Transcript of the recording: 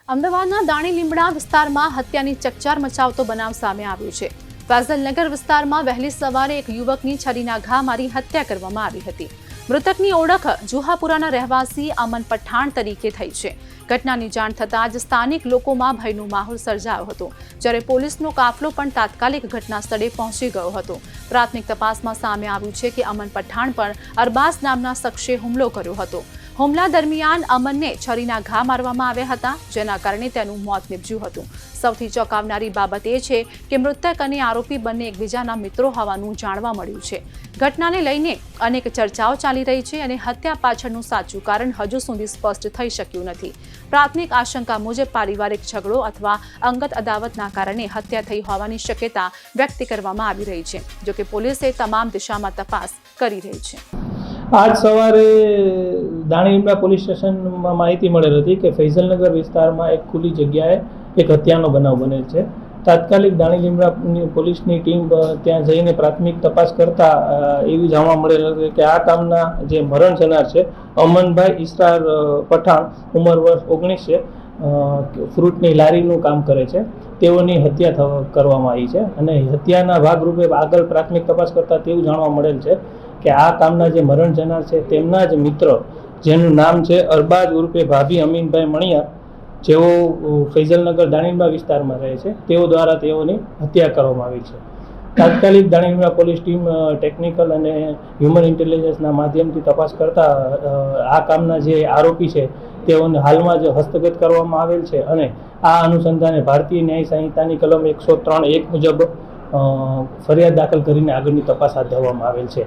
અમદાવાદના દાણી લીમડા વિસ્તારમાં હત્યાની ચકચાર મચાવતો બનાવ સામે આવ્યો છે। ફેઝલનગર વિસ્તારમાં વહેલી સવારે એક યુવકની છરીના ઘા મારી હત્યા કરવામાં આવી હતી। મૃતકની ઓળખ જુહાપુરાના રહેવાસી અમન પઠાણ તરીકે થઈ છે। ઘટનાની જાણ થતાં જ સ્થાનિક લોકોમાં ભયનો માહોલ સર્જાયો હતો, જ્યારે પોલીસનો કાફલો પણ તાત્કાલિક ઘટના સ્થળે પહોંચી ગયો હતો। પ્રાથમિક તપાસમાં સામે આવ્યું છે કે અમન પઠાણ પર અરબાઝ નામના શખ્સે હુમલો કર્યો હતો। હુમલા દરમિયાન અમનને છરીના ઘા મારવામાં આવ્યા હતા, જેના કારણે તેનું મોત નીપજ્યું હતું। સૌથી ચોંકાવનારી બાબત એ છે કે મૃતક અને આરોપી બંને એકબીજાના મિત્રો હોવાનું જાણવા મળ્યું છે। ઘટનાને લઈને અનેક ચર્ચાઓ ચાલી રહી છે અને હત્યા પાછળનું સાચું કારણ હજુ સુધી સ્પષ્ટ થઈ શક્યું નથી। પ્રાથમિક આશંકા મુજબ પારિવારિક ઝઘડો અથવા અંગત અદાવતના કારણે હત્યા થઈ હોવાની શક્યતા વ્યક્ત કરવામાં આવી રહી છે, જોકે પોલીસે તમામ દિશામાં તપાસ કરી રહી છે। આજ સવારે દાણી લીમડા પોલીસ સ્ટેશનમાં માહિતી મળેલ હતી કે ફૈઝલનગર વિસ્તારમાં એક ખુલ્લી જગ્યાએ એક હત્યાનો બનાવ બનેલ છે। તાત્કાલિક દાણી લીમડા પોલીસની ટીમ ત્યાં જઈને પ્રાથમિક તપાસ કરતા એવી જાણવા મળેલ હતી કે આ કામના જે મરણ જનાર છે અમનભાઈ ઈસરાર પઠાણ, ઉંમર વર્ષ 19 છે, ફ્રૂટની લારીનું કામ કરે છે। તેઓની હત્યા કરવામાં આવી છે અને હત્યાના ભાગરૂપે આગળ પ્રાથમિક તપાસ કરતા તેવું જાણવા મળેલ છે કે આ કામના જે મરણ જનાર છે તેમના જ મિત્ર, જેનું નામ છે અરબાઝ ઉર્ફે ભાભી અમીનભાઈ મણિયાર, જેઓ ફૈઝલનગર દાણીલીમડા વિસ્તારમાં રહે છે, તેઓ દ્વારા તેઓની હત્યા કરવામાં આવી છે। તાત્કાલિક દાણીલીમડા પોલીસ ટીમ ટેકનિકલ અને હ્યુમન ઇન્ટેલિજન્સના માધ્યમથી તપાસ કરતા આ કામના જે આરોપી છે તેઓને હાલમાં જ હસ્તગત કરવામાં આવેલ છે અને આ અનુસંધાને ભારતીય ન્યાય સંહિતાની કલમ 103(1) મુજબ ફરિયાદ દાખલ કરીને આગળની તપાસ હાથ ધરવામાં આવેલ છે।